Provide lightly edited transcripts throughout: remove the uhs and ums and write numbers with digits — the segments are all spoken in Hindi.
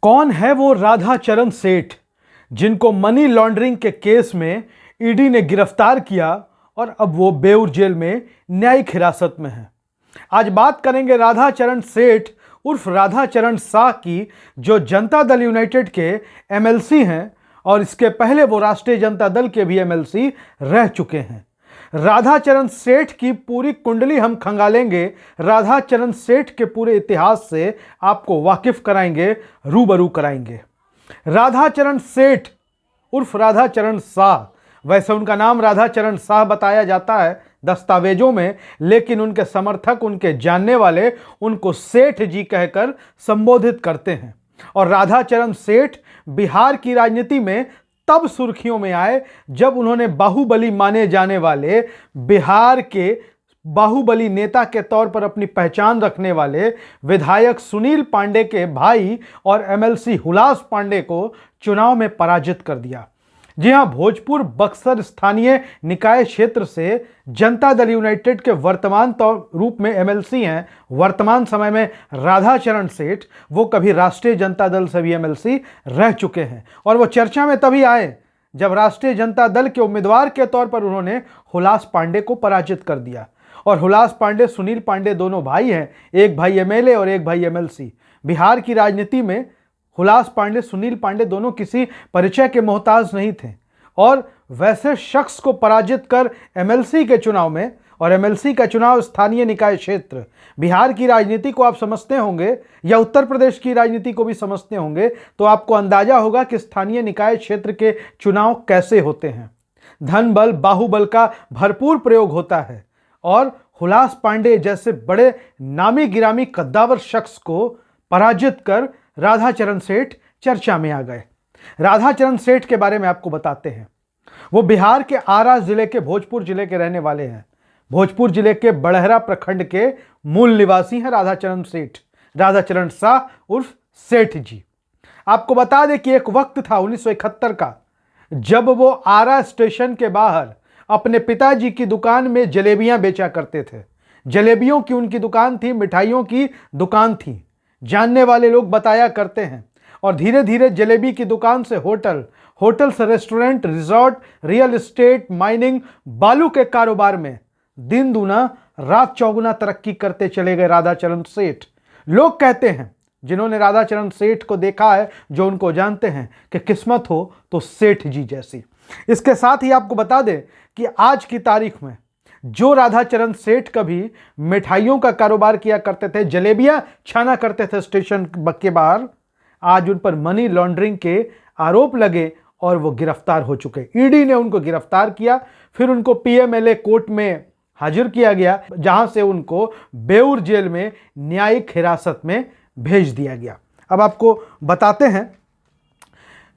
कौन है वो राधाचरण सेठ जिनको मनी लॉन्ड्रिंग के केस में ईडी ने गिरफ्तार किया और अब वो बेऊर जेल में न्यायिक हिरासत में है। आज बात करेंगे राधाचरण सेठ उर्फ राधाचरण शाह की, जो जनता दल यूनाइटेड के एमएलसी हैं और इसके पहले वो राष्ट्रीय जनता दल के भी एमएलसी रह चुके हैं। राधाचरण सेठ की पूरी कुंडली हम खंगालेंगे, राधाचरण सेठ के पूरे इतिहास से आपको वाकिफ कराएंगे, रूबरू कराएंगे। राधाचरण सेठ उर्फ राधाचरण शाह, वैसे उनका नाम राधाचरण शाह बताया जाता है दस्तावेजों में, लेकिन उनके समर्थक, उनके जानने वाले उनको सेठ जी कहकर संबोधित करते हैं। और राधाचरण सेठ बिहार की राजनीति में तब सुर्खियों में आए जब उन्होंने बाहुबली माने जाने वाले, बिहार के बाहुबली नेता के तौर पर अपनी पहचान रखने वाले विधायक सुनील पांडे के भाई और एमएलसी हुलास पांडे को चुनाव में पराजित कर दिया। जी हां, भोजपुर बक्सर स्थानीय निकाय क्षेत्र से जनता दल यूनाइटेड के वर्तमान रूप में एमएलसी हैं वर्तमान समय में राधाचरण सेठ। वो कभी राष्ट्रीय जनता दल से भी एमएलसी रह चुके हैं और वो चर्चा में तभी आए जब राष्ट्रीय जनता दल के उम्मीदवार के तौर पर उन्होंने हुलास पांडे को पराजित कर दिया। और हुलास पांडे, सुनील पांडे दोनों भाई हैं, एक भाई एमएलए और एक भाई एमएलसी। बिहार की राजनीति में हुलास पांडे, सुनील पांडे दोनों किसी परिचय के मोहताज नहीं थे और वैसे शख्स को पराजित कर एमएलसी के चुनाव में, और एमएलसी का चुनाव स्थानीय निकाय क्षेत्र, बिहार की राजनीति को आप समझते होंगे या उत्तर प्रदेश की राजनीति को भी समझते होंगे तो आपको अंदाजा होगा कि स्थानीय निकाय क्षेत्र के चुनाव कैसे होते हैं। धन बल, बाहुबल का भरपूर प्रयोग होता है और हुलास पांडे जैसे बड़े नामी गिरामी कद्दावर शख्स को पराजित कर राधाचरण सेठ चर्चा में आ गए। राधाचरण सेठ के बारे में आपको बताते हैं। वो बिहार के आरा जिले के भोजपुर जिले के रहने वाले हैं। भोजपुर जिले के बड़हरा प्रखंड के मूल निवासी हैं राधाचरण सेठ, राधाचरण शाह उर्फ सेठ जी। आपको बता दें कि एक वक्त था 1971 का, जब वो आरा स्टेशन के बाहर अपने पिताजी की दुकान में जलेबियां बेचा करते थे। जलेबियों की उनकी दुकान थी, मिठाइयों की दुकान थी, जानने वाले लोग बताया करते हैं। और धीरे धीरे जलेबी की दुकान से होटल से restaurant, resort, real estate, mining, बालू के कारोबार में दिन दूना रात चौगुना तरक्की करते चले गए राधाचरण सेठ। लोग कहते हैं, जिन्होंने राधाचरण सेठ को देखा है, जो उनको जानते हैं, कि किस्मत हो तो सेठ जी जैसी। इसके साथ ही आपको बता दें कि आज की तारीख में जो राधाचरण सेठ कभी मिठाइयों का कारोबार किया करते थे, जलेबियां छाना करते थे स्टेशन के बाहर, आज उन पर मनी लॉन्ड्रिंग के आरोप लगे और वो गिरफ्तार हो चुके। ईडी ने उनको गिरफ्तार किया, फिर उनको पीएमएलए कोर्ट में हाजिर किया गया, जहां से उनको बेऊर जेल में न्यायिक हिरासत में भेज दिया गया। अब आपको बताते हैं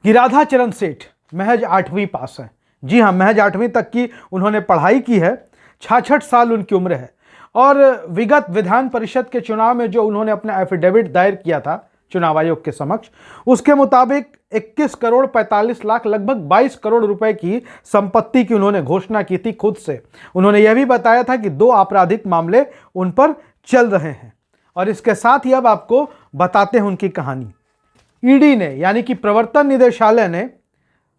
कि राधाचरण सेठ महज 8वीं पास है। जी हां, महज 8वीं तक की उन्होंने पढ़ाई की है। 66 साल उनकी उम्र है और विगत विधान परिषद के चुनाव में जो उन्होंने अपना एफिडेविट दायर किया था चुनाव आयोग के समक्ष, उसके मुताबिक 21 करोड़ 45 लाख, लगभग 22 करोड़ रुपए की संपत्ति की उन्होंने घोषणा की थी खुद से। उन्होंने यह भी बताया था कि 2 आपराधिक मामले उन पर चल रहे हैं। और इसके साथ ही अब आपको बताते हैं उनकी कहानी। ईडी ने, यानी कि प्रवर्तन निदेशालय ने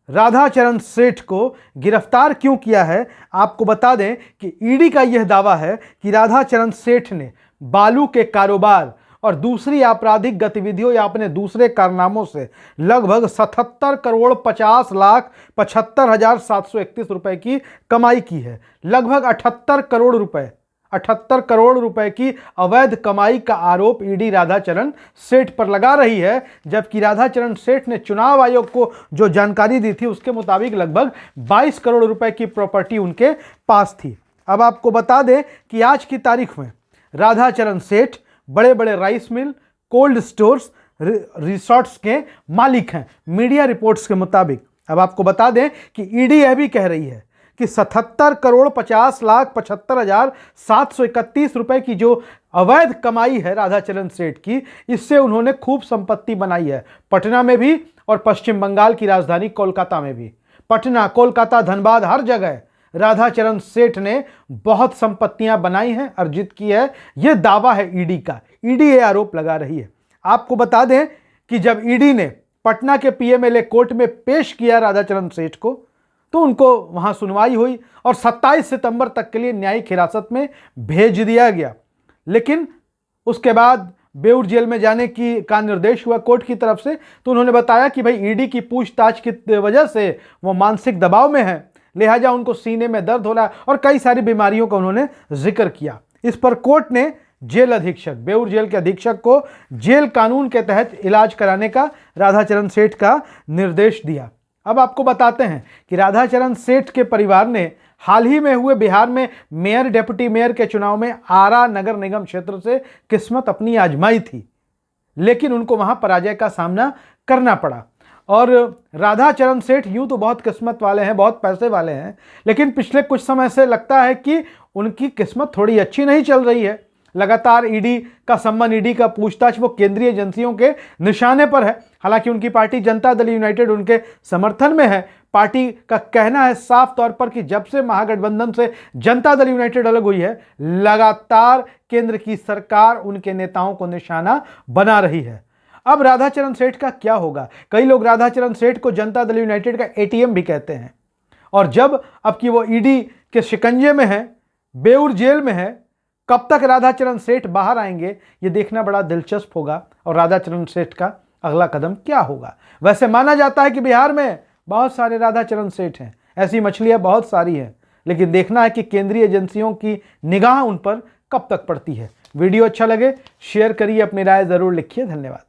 राधाचरण सेठ को गिरफ्तार क्यों किया है, आपको बता दें कि ईडी का यह दावा है कि राधाचरण सेठ ने बालू के कारोबार और दूसरी आपराधिक गतिविधियों या अपने दूसरे कारनामों से लगभग 77 करोड़ 50 लाख 75,731 रुपए की कमाई की है। लगभग 78 करोड़ रुपए की अवैध कमाई का आरोप ईडी राधाचरण सेठ पर लगा रही है, जबकि राधाचरण सेठ ने चुनाव आयोग को जो जानकारी दी थी उसके मुताबिक लगभग 22 करोड़ रुपए की प्रॉपर्टी उनके पास थी। अब आपको बता दें कि आज की तारीख में राधाचरण सेठ बड़े बड़े rice mill, cold stores, resorts के मालिक हैं, मीडिया रिपोर्ट्स के मुताबिक। अब आपको बता दें कि ईडी यह भी कह रही है कि 77 करोड़ 50 लाख 75,731 रुपए की जो अवैध कमाई है राधाचरण सेठ की, इससे उन्होंने खूब संपत्ति बनाई है, पटना में भी और पश्चिम बंगाल की राजधानी कोलकाता में भी। पटना, कोलकाता, धनबाद, हर जगह राधाचरण सेठ ने बहुत संपत्तियां बनाई हैं, अर्जित की है। यह दावा है ईडी का। ईडी ये आरोप लगा रही है। आपको बता दें कि जब ईडी ने पटना के पीएमएलए कोर्ट में पेश किया राधाचरण सेठ को, तो उनको वहां सुनवाई हुई और 27 सितंबर तक के लिए न्यायिक हिरासत में भेज दिया गया। लेकिन उसके बाद बेऊर जेल में जाने का निर्देश हुआ कोर्ट की तरफ से, तो उन्होंने बताया कि भाई ईडी की पूछताछ की वजह से वो मानसिक दबाव में है, लिहाजा उनको सीने में दर्द हो रहा है और कई सारी बीमारियों का उन्होंने जिक्र किया। इस पर कोर्ट ने जेल अधीक्षक, बेऊर जेल के अधीक्षक को जेल कानून के तहत इलाज कराने का राधाचरण सेठ का निर्देश दिया। अब आपको बताते हैं कि राधाचरण सेठ के परिवार ने हाल ही में हुए बिहार में मेयर डेप्यूटी मेयर के चुनाव में आरा नगर निगम क्षेत्र से किस्मत अपनी आजमाई थी, लेकिन उनको वहां पराजय का सामना करना पड़ा। और राधाचरण सेठ यूं तो बहुत किस्मत वाले हैं, बहुत पैसे वाले हैं, लेकिन पिछले कुछ समय से लगता है कि उनकी किस्मत थोड़ी अच्छी नहीं चल रही है। लगातार ईडी का सम्मन, ईडी का पूछताछ वो केंद्रीय एजेंसियों के निशाने पर है। हालांकि उनकी पार्टी जनता दल यूनाइटेड उनके समर्थन में है। पार्टी का कहना है साफ तौर पर कि जब से महागठबंधन से जनता दल यूनाइटेड अलग हुई है, लगातार केंद्र की सरकार उनके नेताओं को निशाना बना रही है। अब राधाचरण सेठ का क्या होगा? कई लोग राधाचरण सेठ को जनता दल यूनाइटेड का एटीएम भी कहते हैं। और जब अब कि वो ईडी के शिकंजे में है, बेऊर जेल में है, कब तक राधाचरण सेठ बाहर आएंगे, ये देखना बड़ा दिलचस्प होगा। और राधाचरण सेठ का अगला कदम क्या होगा? वैसे माना जाता है कि बिहार में बहुत सारे राधाचरण सेठ हैं, ऐसी मछलियां बहुत सारी हैं, लेकिन देखना है कि केंद्रीय एजेंसियों की निगाह उन पर कब तक पड़ती है। वीडियो अच्छा लगे शेयर करिए, अपनी राय जरूर लिखिए। धन्यवाद।